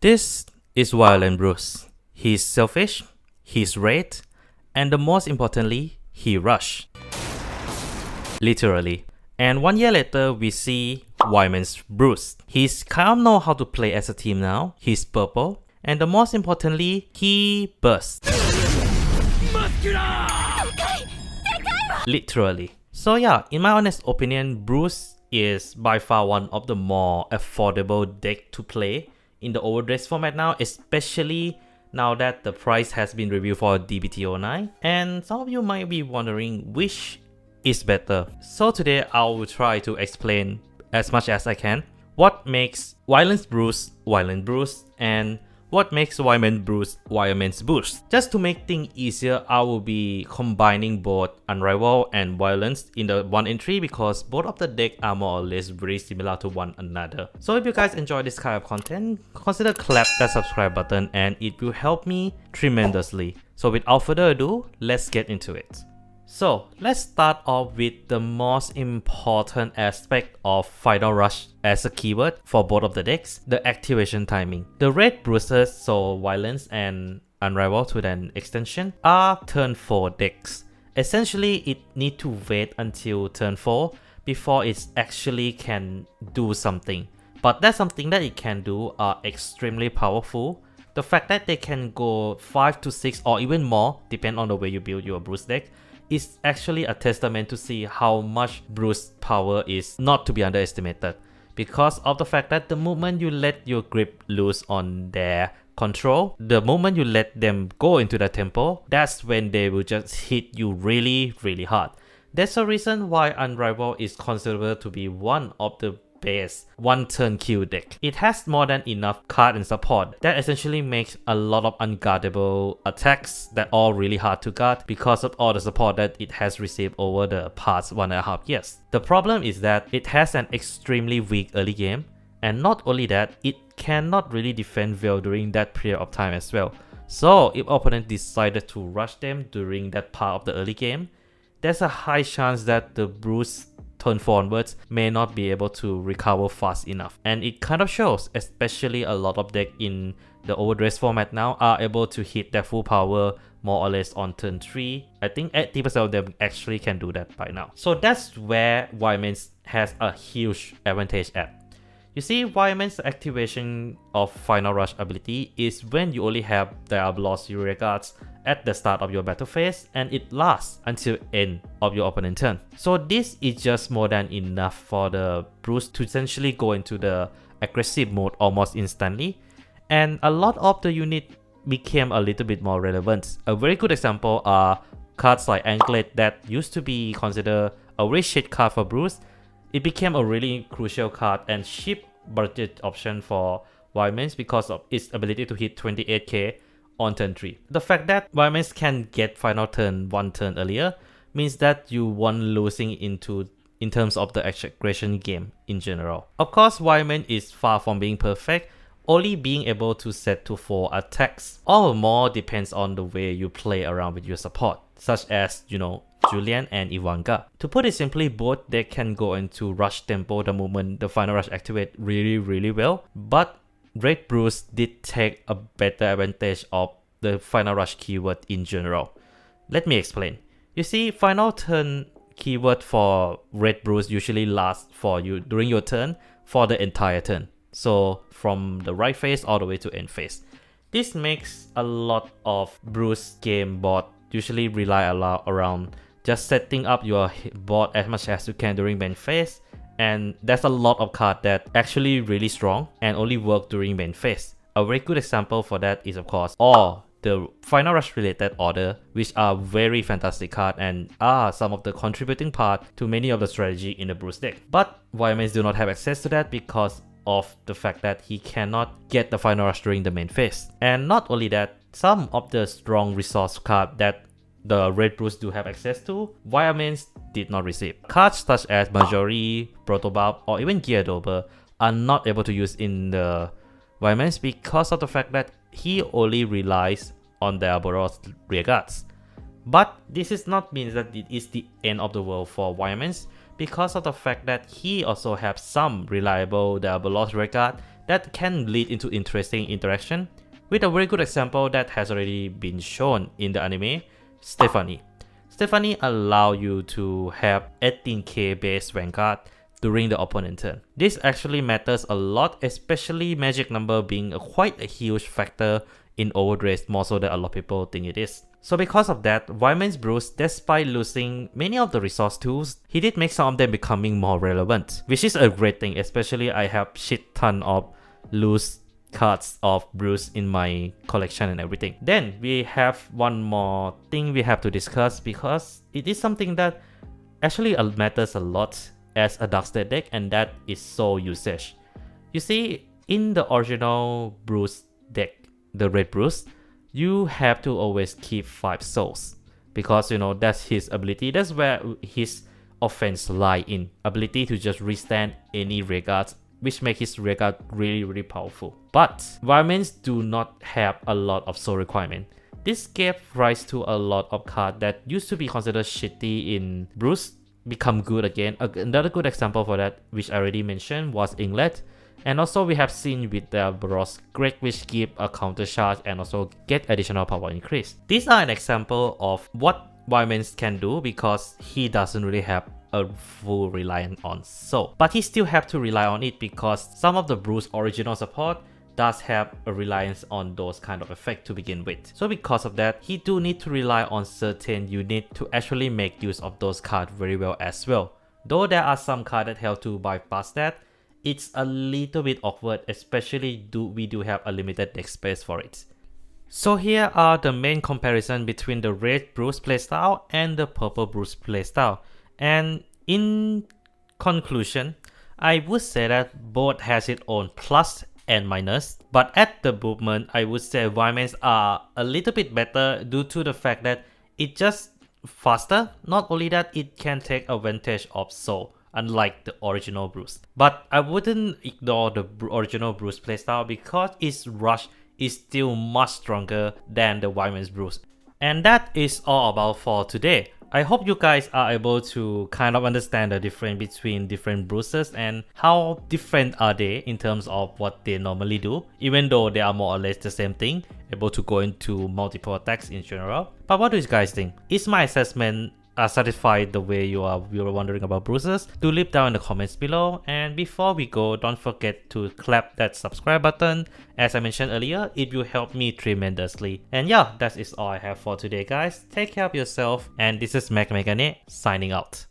This is Violent Bruce. He's selfish, he's red, and the most importantly, he rush. Literally. And 1 year later, we see Viamence Bruce. He's kind of know how to play as a team now. He's purple, and the most importantly, he bursts. Literally. So yeah, in my honest opinion, Bruce is by far one of the more affordable deck to play in the overdress format now, especially now that the price has been reviewed for DBT09. And some of you might be wondering which is better. So today I will try to explain as much as I can what makes Violent Bruce, and what makes Viamence Bruce. Just to make things easier, I will be combining both Unrivaled and Violence in the one entry because both of the deck are more or less very similar to one another. So if you guys enjoy this kind of content, consider clap that subscribe button and it will help me tremendously. So without further ado, let's get into it. So let's start off with the most important aspect of Final Rush as a keyword for both of the decks, the activation timing. The red bruises, so Violence and Unrivaled to an extension, are turn 4 decks. Essentially, it need to wait until turn 4 before it actually can do something. But that's something that it can do are extremely powerful. The fact that they can go 5 to 6 or even more, depending on the way you build your Bruce deck, is actually a testament to see how much Bruce power is not to be underestimated, because of the fact that the moment you let your grip loose on their control, the moment you let them go into the tempo, that's when they will just hit you really hard. That's a reason why Unrivaled is considered to be one of the best one turn kill deck. It has more than enough card and support that essentially makes a lot of unguardable attacks that are really hard to guard because of all the support that it has received over the past 1.5 years. The problem is that it has an extremely weak early game, and not only that, it cannot really defend well during that period of time as well. So if opponent decided to rush them during that part of the early game, there's a high chance that the Bruce turn 4 onwards may not be able to recover fast enough. And it kind of shows, especially a lot of decks in the overdress format now are able to hit their full power more or less on turn 3. I think 80% of them actually can do that by now. So that's where Viamence has a huge advantage at. You see, Viamence's activation of Final Rush ability is when you only have Diabolos Rear Guards at the start of your battle phase, and it lasts until end of your opponent's turn. So this is just more than enough for the Bruce to essentially go into the aggressive mode almost instantly, and a lot of the unit became a little bit more relevant. A very good example are cards like Anklet that used to be considered a very shit card for Bruce. It became a really crucial card and cheap budget option for Viamence because of its ability to hit 28k on turn 3. The fact that Viamence can get final turn 1 turn earlier means that you won't losing in terms of the aggression game in general. Of course, Viamence is far from being perfect, only being able to set to 4 attacks. All more depends on the way you play around with your support, such as, Julian and Vanguard. To put it simply, both they can go into rush tempo the moment the final rush activate really well, but Red Bruce did take a better advantage of the final rush keyword in general. Let me explain. You see, final turn keyword for Red Bruce usually lasts for you during your turn for the entire turn. So from the right phase all the way to end phase. This makes a lot of Bruce game board usually rely a lot around just setting up your board as much as you can during main phase, and there's a lot of cards that actually really strong and only work during main phase. A very good example for that is of course all the final rush related order, which are very fantastic cards and are some of the contributing part to many of the strategy in the Bruce deck. But Viamence do not have access to that because of the fact that he cannot get the final rush during the main phase. And not only that, some of the strong resource cards that the Red Bruce do have access to, Viamence did not receive. Cards such as Majori, Protobab, or even Geardober are not able to use in the Viamence because of the fact that he only relies on the Diabolos Rear Guards. But this is not means that it is the end of the world for Viamence because of the fact that he also has some reliable Diabolos Rear Guard that can lead into interesting interaction, with a very good example that has already been shown in the anime, Stephanie. Stephanie allow you to have 18k base Vanguard during the opponent turn. This actually matters a lot, especially magic number being quite a huge factor in overdress, more so than a lot of people think it is. So because of that, Viamence Bruce, despite losing many of the resource tools, he did make some of them becoming more relevant, which is a great thing, especially I have shit ton of loose cards of Bruce in my collection and everything. Then we have one more thing we have to discuss, because it is something that actually matters a lot as a dark state deck, and that is soul usage. You see, in the original Bruce deck, the red Bruce, you have to always keep 5 souls, because you know that's his ability. That's where his offense lie in, ability to just restand any regards, which make his regard really powerful. But Viamence do not have a lot of soul requirement. This gave rise to a lot of cards that used to be considered shitty in Bruce become good again. Another good example for that, which I already mentioned, was Inlet. And also we have seen with the Boros Greg, which give a counter charge and also get additional power increase. These are an example of what Viamence can do, because he doesn't really have a full reliance on soul, but he still have to rely on it, because some of the Bruce original support does have a reliance on those kind of effect to begin with. So because of that, he do need to rely on certain unit to actually make use of those cards very well as well. Though there are some cards that help to bypass that, it's a little bit awkward, especially we do have a limited deck space for it. So here are the main comparison between the red Bruce playstyle and the purple Bruce playstyle. And in conclusion, I would say that both has its own plus and minus, but at the movement, I would say Viamence are a little bit better due to the fact that it just faster. Not only that, it can take advantage of soul, unlike the original Bruce. But I wouldn't ignore the original Bruce playstyle, because its rush is still much stronger than the Viamence Bruce. And that is all about for today. I hope you guys are able to kind of understand the difference between different Bruces and how different are they in terms of what they normally do, even though they are more or less the same thing, able to go into multiple attacks in general. But what do you guys think? Is my assessment satisfied the way you were wondering about Bruces? Do leave down in the comments below. And before we go, don't forget to clap that subscribe button. As I mentioned earlier, it will help me tremendously. And yeah, that is all I have for today, guys. Take care of yourself, and this is McMegane signing out.